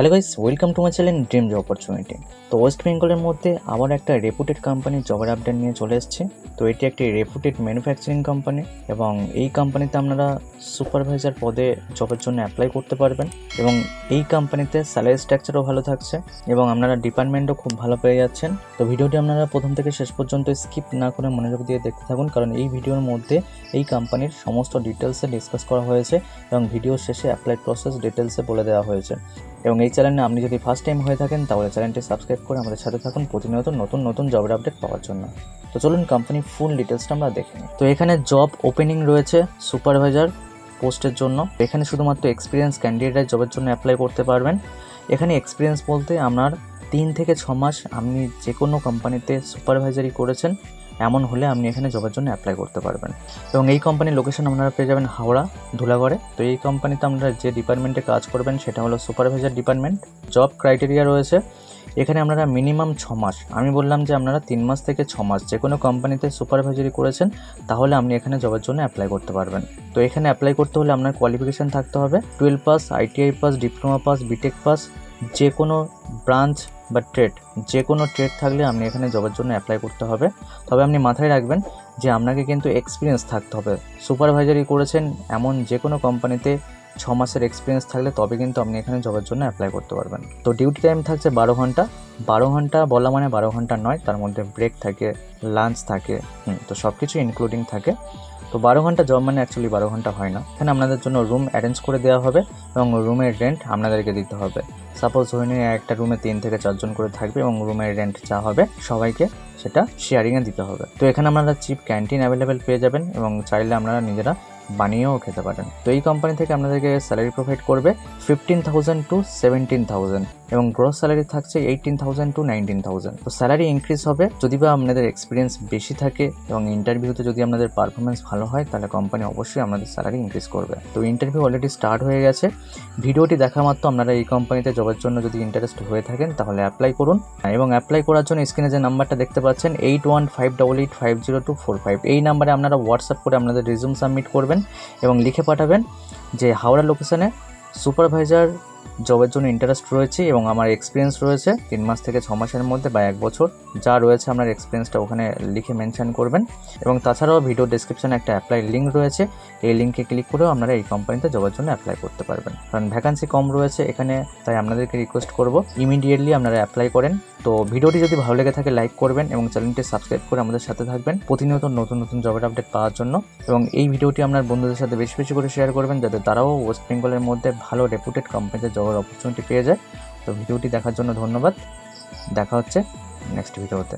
Hello guys, welcome to my channel dream job opportunity. তো West বেঙ্গলের মধ্যে আবার একটা রেপুটেড কোম্পানির জবের আপডেট নিয়ে চলে এসেছে। তো এটি একটি রেপুটেড ম্যানুফ্যাকচারিং কোম্পানি এবং এই কোম্পানিতে আপনারা সুপারভাইজার পদে জবের জন্য অ্যাপ্লাই করতে পারবেন এবং এই কোম্পানিতে স্যালারি স্ট্রাকচারও ভালো থাকছে এবং আপনারা ডিপার্টমেন্টও খুব ভালো পেয়ে যাচ্ছেন। তো ভিডিওটি আপনারা প্রথম থেকে শেষ পর্যন্ত স্কিপ না করে মনোযোগ দিয়ে দেখতে থাকুন, কারণ এই ভিডিওর মধ্যে এই কোম্পানির সমস্ত ডিটেলসে ডিসকাস করা হয়েছে এবং ভিডিও শেষে অ্যাপ্লাই প্রসেস ডিটেলসে বলে দেওয়া হয়েছে। এবং এই চ্যানেলে আপনি যদি ফার্স্ট টাইম হয়ে থাকেন তাহলে চ্যানেলটি সাবস্ক্রাইব করে আমাদের সাথে থাকুন প্রতিনিয়ত নতুন নতুন জবের আপডেট পাওয়ার জন্য। তো চলুন কোম্পানি ফুল ডিটেলসটা আমরা দেখে নিই। তো এখানে জব ওপেনিং রয়েছে সুপারভাইজার পোস্টের জন্য। এখানে শুধুমাত্র এক্সপিরিয়েন্স ক্যান্ডিডেট জবের জন্য অ্যাপ্লাই করতে পারবেন। এখানে এক্সপিরিয়েন্স বলতে আপনার 3 থেকে 6 মাস আপনি যে কোনো কোম্পানিতে সুপারভাইজারি করেছেন এমন হলে আপনি এখানে জবের জন্য অ্যাপ্লাই করতে পারবেন। এবং এই কোম্পানির লোকেশন আপনারা পেয়ে যাবেন হাওড়া, ধুলাগড়ে। তো এই কোম্পানিতে আপনারা যে ডিপার্টমেন্টে কাজ করবেন সেটা হলো সুপারভাইজার ডিপার্টমেন্ট। জব ক্রাইটেরিয়া রয়েছে এখানে আপনারা মিনিমাম 6 মাস, আমি বললাম যে আপনারা 3 মাস থেকে 6 মাস যে কোনো কোম্পানিতে সুপারভাইজারি করেছেন তাহলে আপনি এখানে জবের জন্য অ্যাপ্লাই করতে পারবেন। তো এখানে অ্যাপ্লাই করতে হলে আপনার কোয়ালিফিকেশান থাকতে হবে 12 pass, ITI pass, diploma pass, BTech pass, যে কোনো ব্রাঞ্চ বা ট্রেড, যে কোনো ট্রেড থাকলে আপনি এখানে জবের জন্য অ্যাপ্লাই করতে হবে। তবে আপনি মাথায় রাখবেন যে আপনাকে কিন্তু এক্সপিরিয়েন্স থাকতে হবে। সুপারভাইজারি করেছেন এমন যে কোনো কোম্পানিতে 6 মাসের এক্সপিরিয়েন্স থাকলে তবে কিন্তু আপনি এখানে জবের জন্য অ্যাপ্লাই করতে পারবেন। তো ডিউটি টাইম থাকছে 12 ঘন্টা। 12 ঘন্টা বলা মানে 12 ঘন্টা নয়, তার মধ্যে ব্রেক থাকে, লাঞ্চ থাকে, তো সব কিছু ইনক্লুডিং থাকে। তো 12 ঘন্টা জব মানে অ্যাকচুয়ালি 12 ঘন্টা হয় না। এখানে আপনাদের জন্য রুম অ্যারেঞ্জ করে দেওয়া হবে এবং রুমের রেন্ট আপনাদেরকে দিতে হবে। সাপোজ ধরে নিয়ে একটা রুমে 3 থেকে 4 জন করে থাকবে এবং রুমের রেন্ট যা হবে সবাইকে সেটা শেয়ারিংয়ে দিতে হবে। তো এখানে আপনারা চিপ ক্যান্টিন অ্যাভেলেবেল পেয়ে যাবেন এবং চাইলে আপনারা নিজেরা বানিয়েও খেতে পারেন। তো এই কোম্পানি থেকে আপনাদেরকে স্যালারি প্রোভাইড করবে 15,000 টু 17,000 এবং গ্রস স্যালারি থাকছে 18,000 টু 19,000। তো স্যালারি ইনক্রিজ হবে যদি বা আপনাদের এক্সপিরিয়েন্স বেশি থাকে এবং ইন্টারভিউতে যদি আপনাদের পারফরমেন্স ভালো হয় তাহলে কোম্পানি অবশ্যই আপনাদের স্যালারি ইনক্রিজ করবে। তো ইন্টারভিউ অলরেডি স্টার্ট হয়ে গেছে। ভিডিওটি দেখা মাত্র আপনারা এই কোম্পানিতে জবের জন্য যদি ইন্টারেস্ট হয়ে থাকেন তাহলে অ্যাপ্লাই করুন এবং অ্যাপ্লাই করার জন্য স্ক্রিনে যে নাম্বারটা দেখতে পাচ্ছেন 8158850245 এই নাম্বারে আপনারা হোয়াটসঅ্যাপ করে আপনাদের রিজিউম সাবমিট করবেন এবং লিখে পাঠাবেন যে হাওড়া লোকেশনে সুপারভাইজার জবের জন্য ইন্টারেস্ট রয়েছে এবং আমার এক্সপিরিয়েন্স রয়েছে 3 মাস থেকে 6 মাসের মধ্যে বা 1 বছর, যা রয়েছে আপনার এক্সপিরিয়েন্সটা ওখানে লিখে মেনশন করবেন। এবং তাছাড়াও ভিডিও ডেসক্রিপশনে একটা অ্যাপ্লাই লিঙ্ক রয়েছে, এই লিঙ্কে ক্লিক করেও আপনারা এই কোম্পানিতে জবের জন্য অ্যাপ্লাই করতে পারবেন। কারণ ভ্যাকান্সি কম রয়েছে এখানে, তাই আপনাদেরকে রিকোয়েস্ট করব ইমিডিয়েটলি আপনারা অ্যাপ্লাই করেন। তো ভিডিওটি যদি ভালো লেগে থাকে লাইক করবেন এবং চ্যানেলটি সাবস্ক্রাইব করে আমাদের সাথে থাকবেন প্রতিনিয়ত নতুন নতুন জবের আপডেট পাওয়ার জন্য। এবং এই ভিডিওটি আপনার বন্ধুদের সাথে বেশি বেশি করে শেয়ার করবেন যাতে তারাও ওয়েস্ট বেঙ্গলের মধ্যে ভালো রেপুটেড কোম্পানিতে জবের অপরচুনিটি পেয়ে যায়। তো ভিডিওটি দেখার জন্য ধন্যবাদ। দেখা হচ্ছে নেক্সট ভিডিওতে।